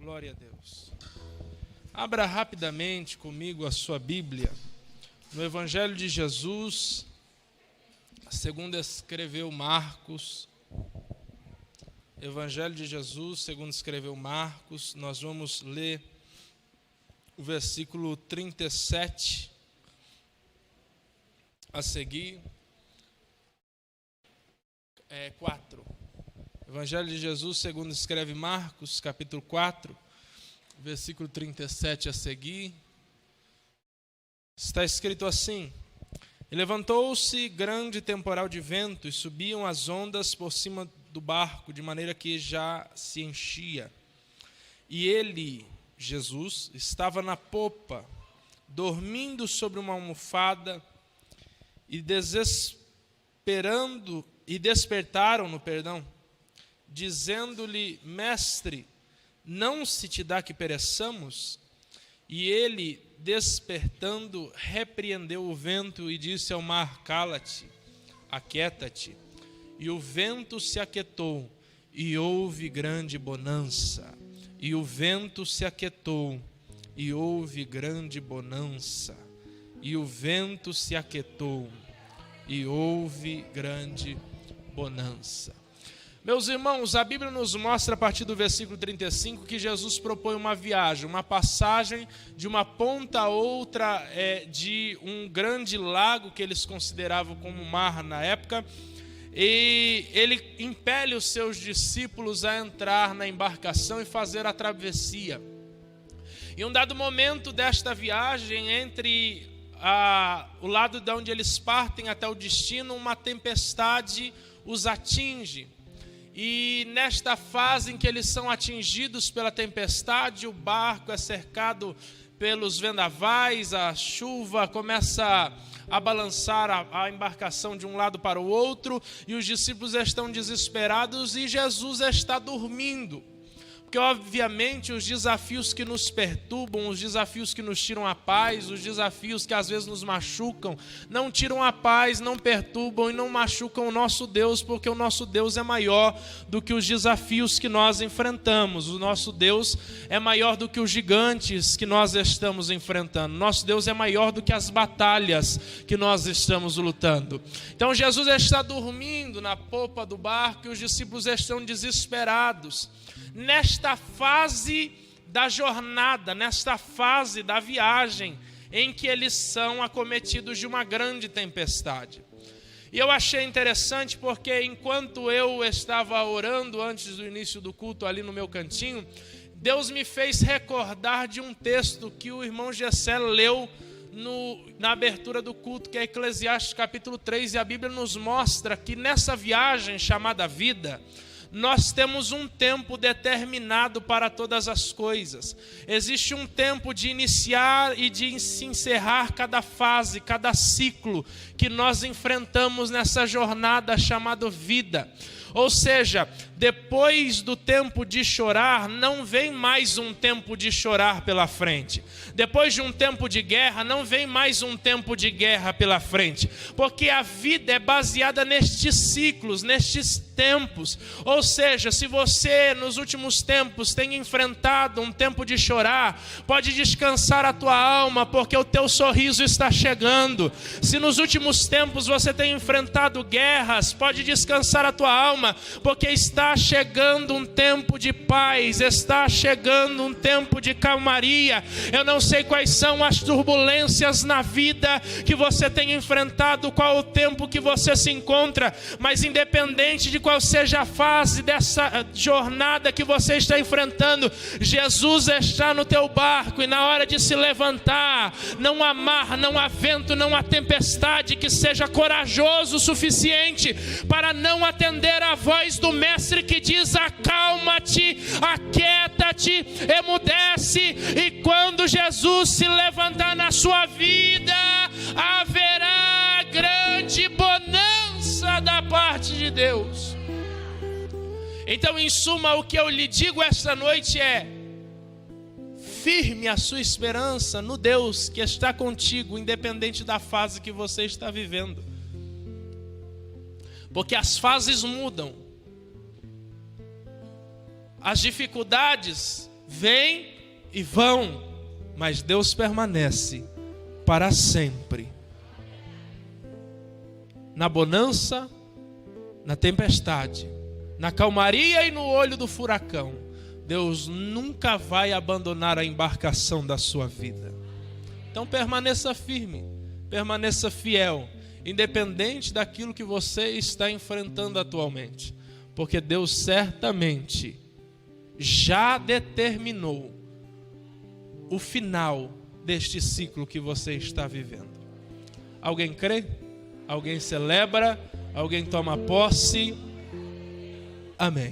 Glória a Deus. Abra rapidamente comigo a sua Bíblia no Evangelho de Jesus, segundo escreveu Marcos. Evangelho de Jesus, segundo escreveu Marcos. Nós vamos ler o versículo 37 a seguir. 4. Evangelho de Jesus, segundo escreve Marcos, capítulo 4, versículo 37 a seguir. Está escrito assim: E levantou-se grande temporal de vento, e subiam as ondas por cima do barco, de maneira que já se enchia. E ele, Jesus, estava na popa, dormindo sobre uma almofada, e despertaram-no, dizendo-lhe: Mestre, não se te dá que pereçamos? E ele, despertando, repreendeu o vento e disse ao mar: Cala-te, aquieta-te. E o vento se aquietou, e houve grande bonança. E o vento se aquietou, e houve grande bonança. E o vento se aquietou, e houve grande bonança. Meus irmãos, a Bíblia nos mostra a partir do versículo 35 que Jesus propõe uma viagem, uma passagem de uma ponta a outra de um grande lago que eles consideravam como mar na época, e ele impele os seus discípulos a entrar na embarcação e fazer a travessia. Em um dado momento desta viagem, entre o lado de onde eles partem até o destino, uma tempestade os atinge. E nesta fase em que eles são atingidos pela tempestade, o barco é cercado pelos vendavais, a chuva começa a balançar a embarcação de um lado para o outro, e os discípulos estão desesperados e Jesus está dormindo. Porque obviamente os desafios que nos perturbam, os desafios que nos tiram a paz, os desafios que às vezes nos machucam, não tiram a paz, não perturbam e não machucam o nosso Deus, porque o nosso Deus é maior do que os desafios que nós enfrentamos. O nosso Deus é maior do que os gigantes que nós estamos enfrentando. Nosso Deus é maior do que as batalhas que nós estamos lutando. Então Jesus está dormindo na popa do barco e os discípulos estão desesperados. Nesta fase da jornada, nesta fase da viagem, em que eles são acometidos de uma grande tempestade. E eu achei interessante porque enquanto eu estava orando antes do início do culto ali no meu cantinho, Deus me fez recordar de um texto que o irmão Gessé leu na abertura do culto, que é Eclesiastes capítulo 3, e a Bíblia nos mostra que nessa viagem chamada vida, nós temos um tempo determinado para todas as coisas. Existe um tempo de iniciar e de se encerrar cada fase, cada ciclo que nós enfrentamos nessa jornada chamada vida. Ou seja, depois do tempo de chorar, não vem mais um tempo de chorar pela frente. Depois de um tempo de guerra, não vem mais um tempo de guerra pela frente. Porque a vida é baseada nestes ciclos, nestes tempos. Ou seja, se você nos últimos tempos tem enfrentado um tempo de chorar, pode descansar a tua alma, porque o teu sorriso está chegando. Se nos últimos tempos você tem enfrentado guerras, pode descansar a tua alma, porque está chegando um tempo de paz, está chegando um tempo de calmaria. Eu não sei quais são as turbulências na vida que você tem enfrentado, qual o tempo que você se encontra, mas independente de qual seja a fase dessa jornada que você está enfrentando, Jesus está no teu barco, e na hora de se levantar, não há mar, não há vento, não há tempestade que seja corajoso o suficiente para não atender a voz do mestre que diz: acalma-te, aquieta-te, emudece. E quando Jesus se levantar na sua vida, haverá grande bonança da parte de Deus. Então, em suma, o que eu lhe digo esta noite é: firme a sua esperança no Deus que está contigo, independente da fase que você está vivendo. Porque as fases mudam, as dificuldades vêm e vão, mas Deus permanece para sempre. Na bonança, na tempestade, na calmaria e no olho do furacão, Deus nunca vai abandonar a embarcação da sua vida. Então permaneça firme, permaneça fiel, independente daquilo que você está enfrentando atualmente, porque Deus certamente já determinou o final deste ciclo que você está vivendo. Alguém crê? Alguém celebra? Alguém toma posse? Amém.